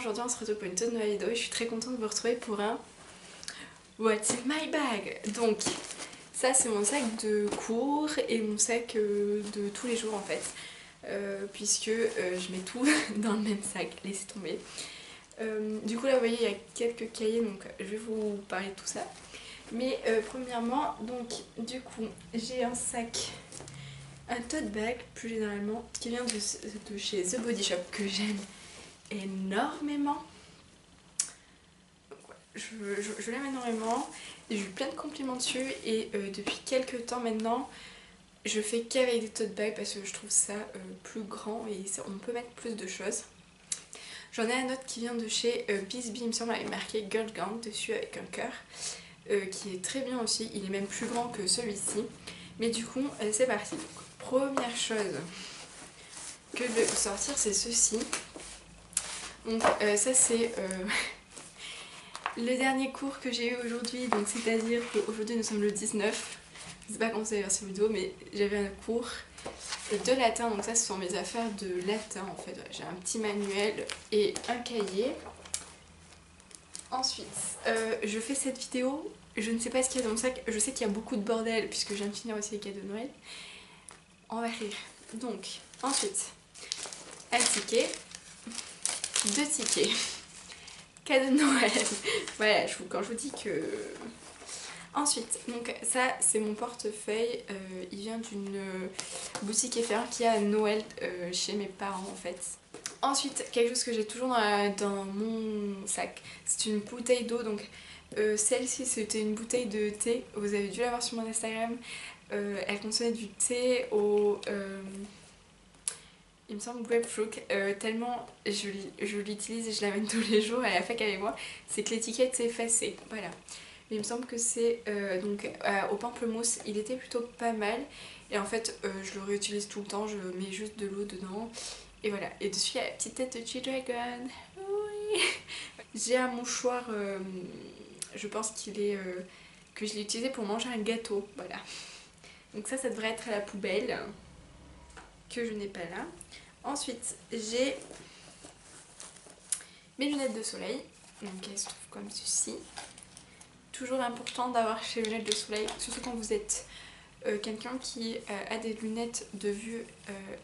aujourd'hui on se retrouve pour une toute nouvelle vidéo et je suis très contente de vous retrouver pour un What's in my bag. Donc ça c'est mon sac de cours et mon sac de tous les jours en fait, puisque je mets tout dans le même sac, laissez tomber. Du coup là vous voyez il y a quelques cahiers, donc je vais vous parler de tout ça. Mais premièrement, donc du coup j'ai un sac, un tote bag plus généralement, qui vient de chez The Body Shop, que j'aime énormément. Je l'aime énormément, j'ai eu plein de compliments dessus et depuis quelques temps maintenant je fais qu'avec des tote bags parce que je trouve ça plus grand et on peut mettre plus de choses. J'en ai un autre qui vient de chez Bisbee, il me semble, avec marqué Girl Gang dessus avec un cœur, qui est très bien aussi, il est même plus grand que celui-ci. Mais du coup c'est parti. Donc, première chose que je vais vous sortir, c'est ceci. Donc ça c'est le dernier cours que j'ai eu aujourd'hui, donc c'est-à-dire qu'aujourd'hui nous sommes le 19. Je sais pas quand vous allez voir cette vidéo, mais j'avais un cours de latin, donc ça ce sont mes affaires de latin en fait. J'ai un petit manuel et un cahier. Ensuite, je fais cette vidéo, je ne sais pas ce qu'il y a dans mon sac, je sais qu'il y a beaucoup de bordel puisque je viens de finir aussi les cadeaux de Noël. On va rire. Donc, ensuite, un ticket, 2 tickets. Cadeau de Noël. Voilà, quand je vous dis que... Ensuite, donc ça c'est mon portefeuille, il vient d'une boutique éphémère qui a à Noël chez mes parents en fait. Ensuite, quelque chose que j'ai toujours dans mon sac, c'est une bouteille d'eau. Donc celle-ci c'était une bouteille de thé, vous avez dû la voir sur mon Instagram. Elle contenait du thé au... il me semble grapefruit, tellement je l'utilise et je la mets tous les jours à la fac avec moi, c'est que l'étiquette s'est effacée, voilà. Mais il me semble que c'est donc au pamplemousse, il était plutôt pas mal. Et en fait je le réutilise tout le temps, je mets juste de l'eau dedans. Et voilà, et dessus il y a la petite tête de G-Dragon. Oui. J'ai un mouchoir, je pense qu'il est que je l'ai utilisé pour manger un gâteau, voilà. Donc ça devrait être à la poubelle, que je n'ai pas là. Ensuite, j'ai mes lunettes de soleil, donc elles se trouvent comme ceci. Toujours important d'avoir chez les lunettes de soleil, surtout quand vous êtes quelqu'un qui a des lunettes de vue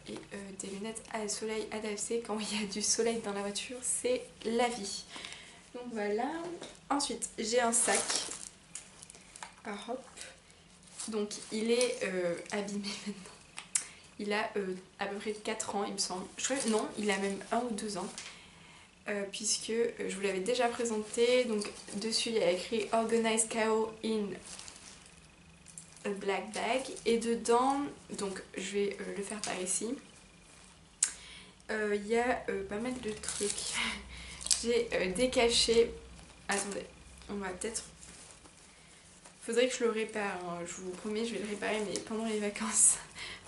et des lunettes à soleil adaptées. Quand il y a du soleil dans la voiture, c'est la vie. Donc voilà. Ensuite, j'ai un sac. Ah, hop. Donc il est abîmé maintenant. Il a à peu près 4 ans il me semble. Je crois, non, il a même 1 ou 2 ans. Puisque je vous l'avais déjà présenté. Donc dessus il y a écrit Organized Chaos in a Black Bag. Et dedans, donc je vais le faire par ici. Il y a pas mal de trucs. J'ai décaché. Attendez, on va peut-être... Faudrait que je le répare, hein. Je vous promets, je vais le réparer, mais pendant les vacances.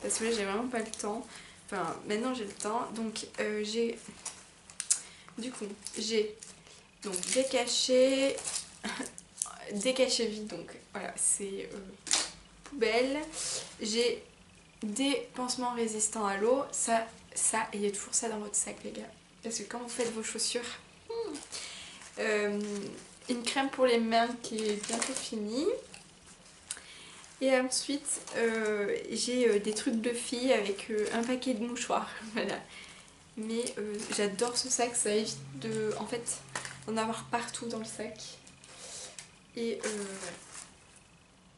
Parce que là, j'ai vraiment pas le temps. Enfin, maintenant j'ai le temps. Donc, j'ai... Du coup, j'ai donc décaché... décaché vide, donc voilà, c'est poubelle. J'ai des pansements résistants à l'eau. Ça, ayez toujours ça dans votre sac, les gars. Parce que quand vous faites vos chaussures... une crème pour les mains qui est bientôt finie. Et ensuite j'ai des trucs de filles avec un paquet de mouchoirs. Voilà. Mais j'adore ce sac, ça évite de, en fait, d'en avoir partout dans le sac. Et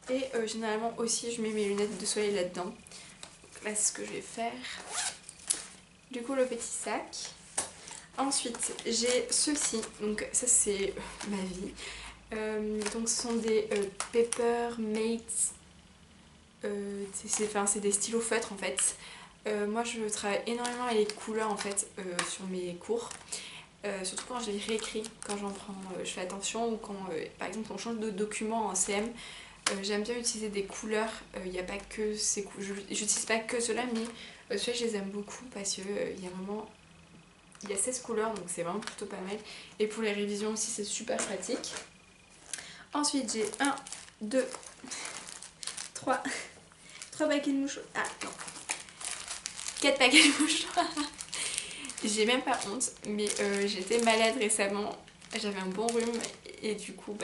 voilà. Et généralement aussi je mets mes lunettes de soleil là-dedans. Là c'est ce que je vais faire. Du coup le petit sac. Ensuite j'ai ceci, donc ça c'est ma vie. Donc ce sont des Papermate, c'est des stylos feutres en fait. Moi je travaille énormément avec les couleurs en fait sur mes cours. Surtout quand je les réécris, quand j'en prends, je fais attention, ou quand par exemple on change de document en CM. J'aime bien utiliser des couleurs, il n'y a pas que ces couleurs, j'utilise pas que ceux-là, mais ceux-là je les aime beaucoup parce que il y a 16 couleurs, donc c'est vraiment plutôt pas mal. Et pour les révisions aussi c'est super pratique. Ensuite j'ai 1, 2, 3 paquets de mouchoirs. Ah non, 4 paquets de mouchoirs. j'ai même pas honte, mais j'étais malade récemment, j'avais un bon rhume et du coup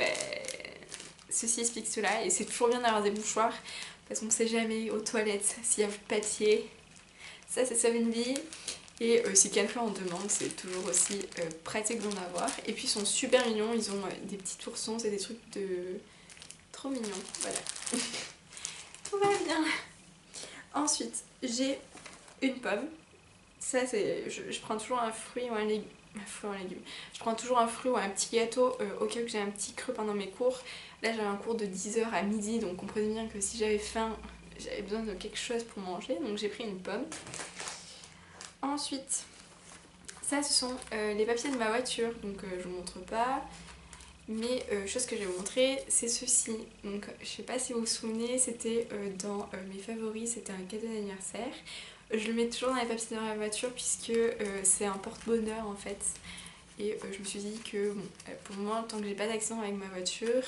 ceci explique cela. Et c'est toujours bien d'avoir des mouchoirs parce qu'on sait jamais aux toilettes s'il y a plus de papier. Ça c'est sauve une vie. Et si quelqu'un en demande, c'est toujours aussi pratique d'en avoir. Et puis ils sont super mignons, ils ont des petits oursons, c'est des trucs de... trop mignons, voilà. Tout va bien. Ensuite, j'ai une pomme. Ça c'est... Je prends toujours un fruit ou un légume. Un fruit ou un légume. Je prends toujours un fruit ou un petit gâteau au cas où j'ai un petit creux pendant mes cours. Là j'avais un cours de 10 h à midi, donc comprenez bien que si j'avais faim, j'avais besoin de quelque chose pour manger. Donc j'ai pris une pomme. Ensuite, ça ce sont les papiers de ma voiture, donc je vous montre pas. Mais chose que je vais vous montrer, c'est ceci. Donc je sais pas si vous vous souvenez, c'était dans mes favoris, c'était un cadeau d'anniversaire. Je le mets toujours dans les papiers de ma voiture puisque c'est un porte-bonheur en fait. Et je me suis dit que bon, pour moi, tant que j'ai pas d'accident avec ma voiture,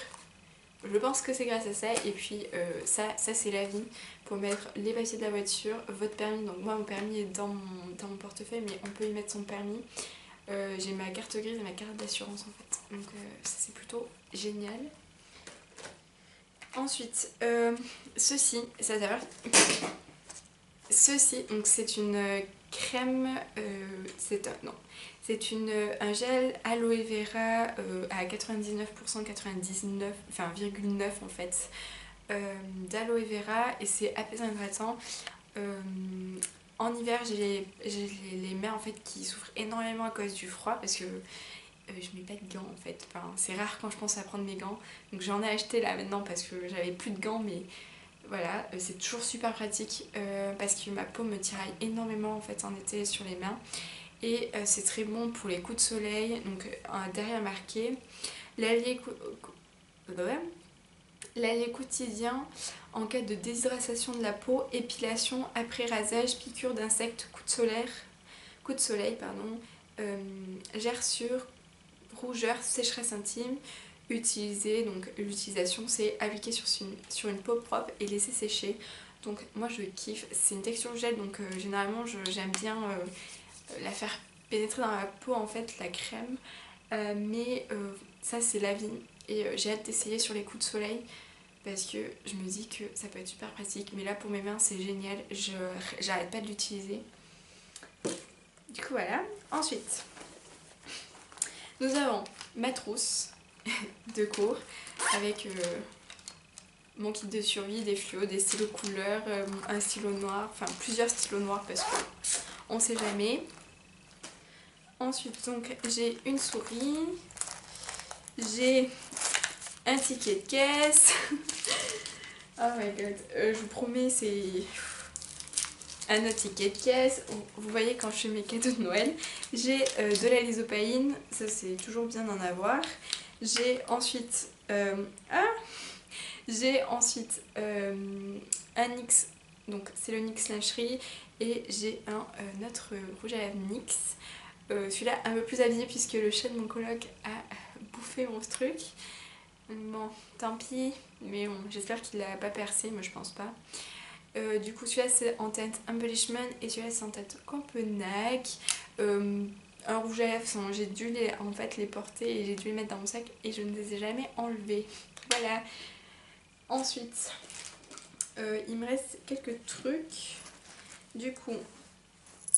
je pense que c'est grâce à ça. Et puis ça c'est la vie. Pour mettre les papiers de la voiture, votre permis, donc moi mon permis est dans mon portefeuille, mais on peut y mettre son permis. J'ai ma carte grise et ma carte d'assurance en fait, donc ça c'est plutôt génial. Ensuite, ceci, ça s'appelle... Ceci, donc c'est une crème, c'est un gel aloe vera à 99%, 99, enfin 0,9 en fait, d'aloe vera et c'est apaisant hydratant. En hiver, j'ai les mains en fait qui souffrent énormément à cause du froid parce que je mets pas de gants en fait. Enfin, c'est rare quand je pense à prendre mes gants. Donc j'en ai acheté là maintenant parce que j'avais plus de gants, mais voilà, c'est toujours super pratique parce que ma peau me tiraille énormément en fait en été sur les mains. Et c'est très bon pour les coups de soleil. Donc derrière marqué l'allié quotidien en cas de déshydratation de la peau, épilation après rasage, piqûre d'insectes, coup de soleil, gerçure, rougeur, sécheresse intime. Utiliser, donc l'utilisation c'est appliquer sur une peau propre et laisser sécher. Donc moi je kiffe, c'est une texture gel donc généralement j'aime bien la faire pénétrer dans la peau en fait la crème. Mais ça c'est la vie et j'ai hâte d'essayer sur les coups de soleil parce que je me dis que ça peut être super pratique. Mais là pour mes mains c'est génial, j'arrête pas de l'utiliser. Du coup voilà. Ensuite, nous avons ma trousse de cours avec mon kit de survie, des fluos, des stylos couleurs, un stylo noir, enfin plusieurs stylos noirs parce qu'on sait jamais. Ensuite donc j'ai une souris, j'ai un ticket de caisse. Oh my god, je vous promets c'est un autre ticket de caisse. Vous voyez quand je fais mes cadeaux de Noël, j'ai de la lysopaïne, ça c'est toujours bien d'en avoir. J'ai ensuite un NYX, donc c'est le NYX Lingerie, et j'ai un autre rouge à lèvres NYX. Celui-là un peu plus abîmé puisque le chat de mon coloc a bouffé mon truc. Bon, tant pis, mais bon, j'espère qu'il l'a pas percé, moi je pense pas. Du coup celui-là c'est en teinte Embellishment et celui-là c'est en teinte Copenhague. Un rouge à lèvres, j'ai dû les porter et j'ai dû les mettre dans mon sac et je ne les ai jamais enlevés. Voilà. Ensuite, il me reste quelques trucs. Du coup,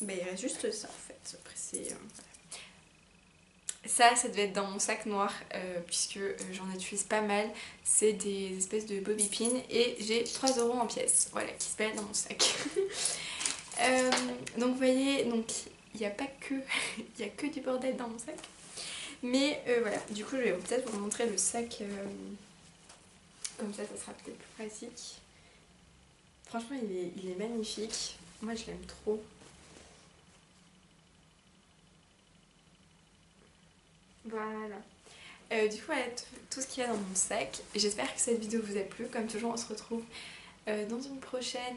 il reste juste ça en fait. Après c'est... Ça devait être dans mon sac noir puisque j'en utilise pas mal. C'est des espèces de bobby pins et j'ai 3 € en pièces, voilà, qui se baladent dans mon sac. Donc vous voyez, donc il n'y a pas que, il y a que du bordel dans mon sac. Mais voilà, du coup je vais peut-être vous montrer le sac, comme ça sera peut-être plus pratique. Franchement il est magnifique, moi je l'aime trop. Voilà. Du coup voilà tout ce qu'il y a dans mon sac. J'espère que cette vidéo vous a plu. Comme toujours on se retrouve dans une prochaine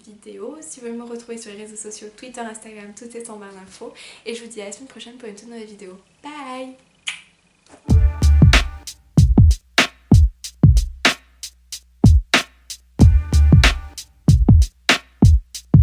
vidéo. Si vous voulez me retrouver sur les réseaux sociaux, Twitter, Instagram, tout est en barre d'infos. Et je vous dis à la semaine prochaine pour une toute nouvelle vidéo. Bye!